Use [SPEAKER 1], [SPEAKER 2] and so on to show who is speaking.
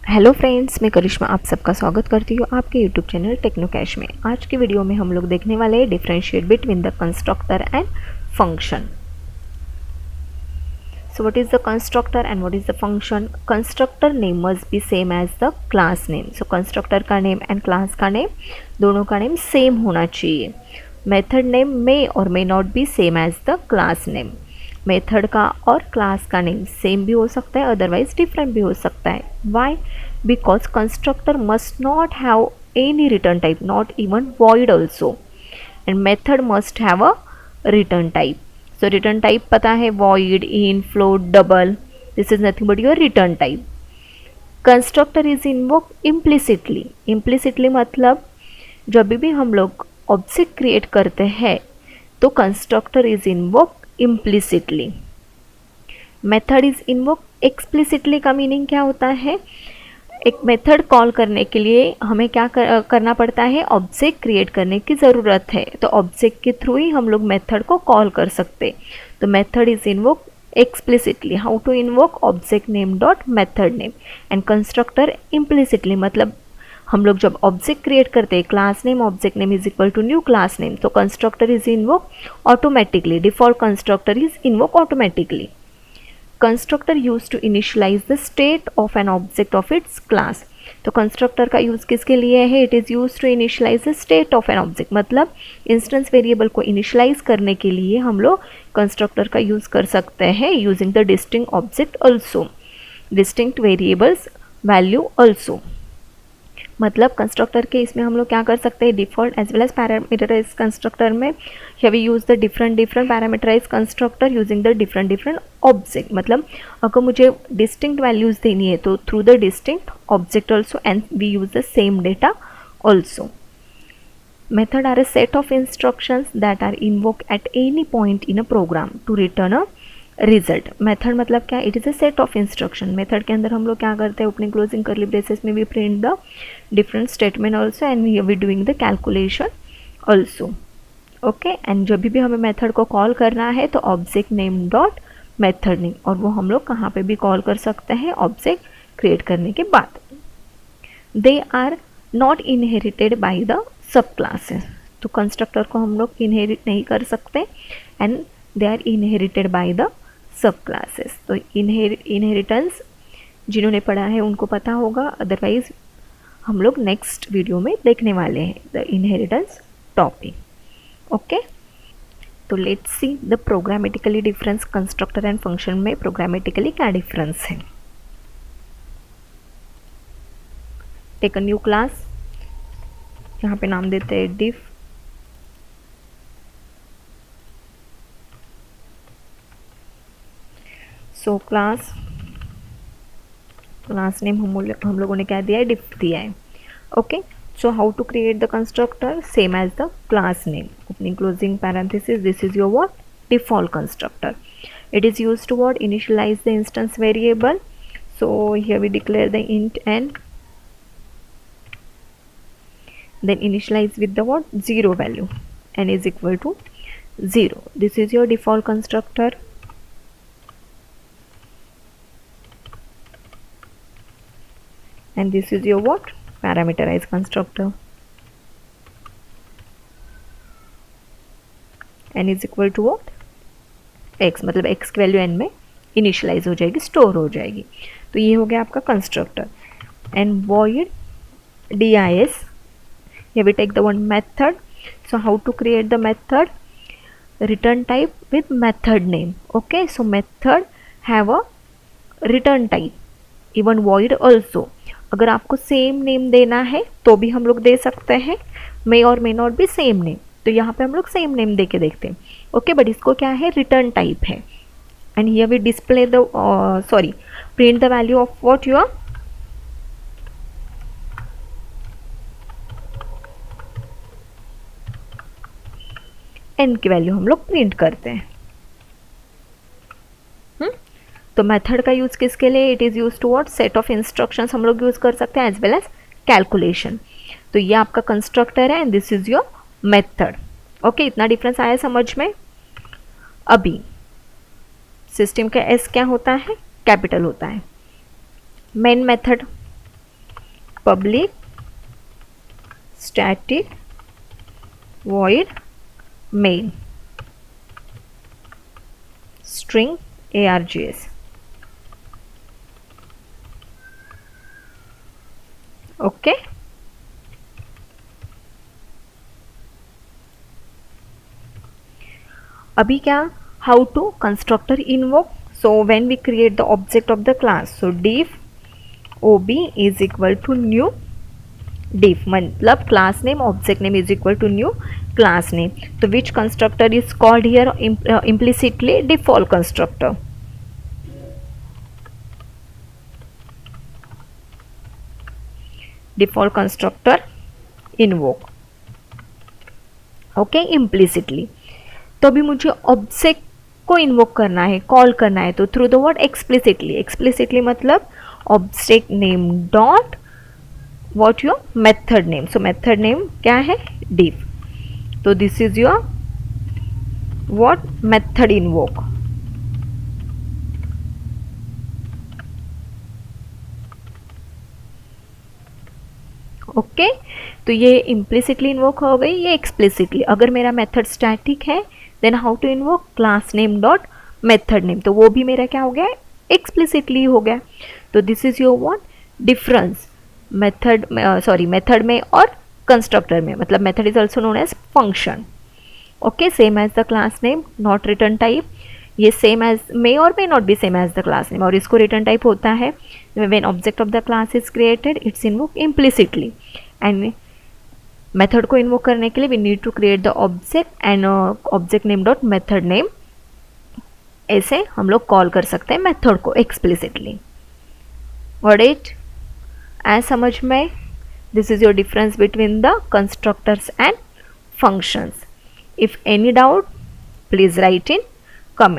[SPEAKER 1] Hello friends, मैं करिश्मा आप सबका स्वागत करती हूँ आपके यूट्यूब चैनल टेक्नोकैश में। आज की वीडियो में हम लोग देखने वाले हैं differentiate between the constructor and function. So what is the constructor and what is the function? Constructor name must be same as the class name. So constructor का नेम एंड क्लास का name दोनों का name same होना चाहिए। Method name may और may not be same as the class name. Method का और class का नेम सेम भी हो सकता है, अदरवाइज डिफरेंट भी हो सकता है। Why? Because constructor must not have any return type, not even void also, and method must have a return type. So return type पता है, void, in, float, double. This is nothing but your return type. Constructor is invoked implicitly. Implicitly मतलब जब भी हम लोग object create करते हैं तो constructor is invoked implicitly. Method is invoked explicitly का मीनिंग क्या होता है? एक मेथड कॉल करने के लिए हमें क्या करना पड़ता है? ऑब्जेक्ट क्रिएट करने की ज़रूरत है, तो ऑब्जेक्ट के थ्रू ही हम लोग मेथड को कॉल कर सकते। तो method is invoke explicitly. How to invoke? Object name dot method name. And constructor implicitly मतलब हम लोग जब ऑब्जेक्ट क्रिएट करते हैं, class name object name is equal to new class name, तो constructor is invoke automatically. Default constructor is invoke automatically. Constructor use to initialise the state of an object of its class. तो constructor का use किसके लिए है? It is use to initialise the state of an object, मतलब instance variable को initialize करने के लिए हम लोग कंस्ट्रक्टर का यूज़ कर सकते हैं using the distinct object also, distinct variables value also. मतलब कंस्ट्रक्टर के इसमें हम लोग क्या कर सकते हैं? Default as well as parameterise constructor में we use the different parameterise constructor using the different object. मतलब अगर मुझे डिस्टिंक्ट वैल्यूज देनी है तो through the distinct object also, and we use the same data also. Method are a set of instructions that are invoked at any point in a program to return a result. Method मतलब क्या? It is a set of instruction. Method के अंदर हम लोग क्या करते हैं? Opening closing करली ब्रेसेस में भी print the different statement also, and we doing the calculation also. Okay, and जब भी हमें मेथड को कॉल करना है तो object name dot method name, और वो हम लोग कहाँ पे भी कॉल कर सकते हैं? ऑब्जेक्ट क्रिएट करने के बाद। They are not inherited by the subclasses. तो कंस्ट्रक्टर को हम लोग इनहेरिट नहीं कर सकते, and they are inherited by the subclasses. तो इनहेरिटेंस जिन्होंने पढ़ा है उनको पता होगा, अदरवाइज हम लोग नेक्स्ट वीडियो में देखने वाले हैं द इनहेरिटेंस टॉपिक। ओके, तो let's see the programmatically difference constructor and function में प्रोग्रामेटिकली क्या डिफरेंस है। टेक अ न्यू क्लास, यहाँ पे नाम देते हैं डिफ। सो क्लास नेम हम लोगों ने क्या दिया है? डिफ दिया है। Okay, so how to create the constructor? Same as the class name, opening closing parenthesis, this is your what? Default constructor. It is used to what? Initialize the instance variable. So here we declare the int n, then initialize with the what? 0 value, n is equal to 0. This is your default constructor. And this is your what? Parameterized constructor. n is equal to what? x, मतलब x की value n में initialise हो जाएगी, store हो जाएगी। तो ये हो गया आपका constructor. And void dis, here we take the one method. So how to create the method? Return type with method name. Okay, so method have a return type, even void also. अगर आपको same name देना है तो भी हम लोग दे सकते हैं, मे और मे नॉट भी सेम नेम। तो यहाँ पे हम लोग सेम नेम दे के देखते हैं। ओके, बट इसको क्या है? रिटर्न टाइप है। And here we display the print the value of what you are n की वैल्यू हम लोग प्रिंट करते हैं। तो मेथड का यूज किसके लिए? It is use to what? Set of instructions हम लोग यूज कर सकते हैं एज वेल एज कैलकुलेशन। तो ये आपका कंस्ट्रक्टर है and this is your method. Okay, इतना डिफरेंस आया समझ में? अभी सिस्टम का एस क्या होता है? कैपिटल होता है। Main method public static void main string args. Okay अभी क्या, how to constructor invoke. So when we create the object of the class, so diff ob is equal to new diff, मतलब class name object name is equal to new class name. तो which constructor is called here implicitly default constructor. Default constructor invoke. Okay implicitly. तो अभी मुझे object को invoke करना है, call करना है, तो through the word explicitly. Explicitly मतलब object name dot what your method name. So method name क्या है, diff. तो this is your what method invoke. Okay तो ये इम्प्लिसिटली इन्वोक हो गई, ये एक्सप्लिसिटली. अगर मेरा मेथड स्टैटिक है then how to invoke, class name dot method name. तो वो भी मेरा क्या हो गया, एक्सप्लिसिटली हो गया. तो this is your what difference method, sorry method में और कंस्ट्रक्टर में. मतलब method is also known as function. Okay same as the class name, not return type. ये सेम एज मे और may not be same as the class name. और इसको return type होता है when object of the class is created it's invoke implicitly. And method को invoke करने के लिए we need to create the object and object name dot method name. ऐसे हम लोग कॉल कर सकते हैं मेथड को एक्सप्लिसिटली. Got it? ऐ समझ में? This is your difference between the constructors and functions. If any doubt, please write in comment.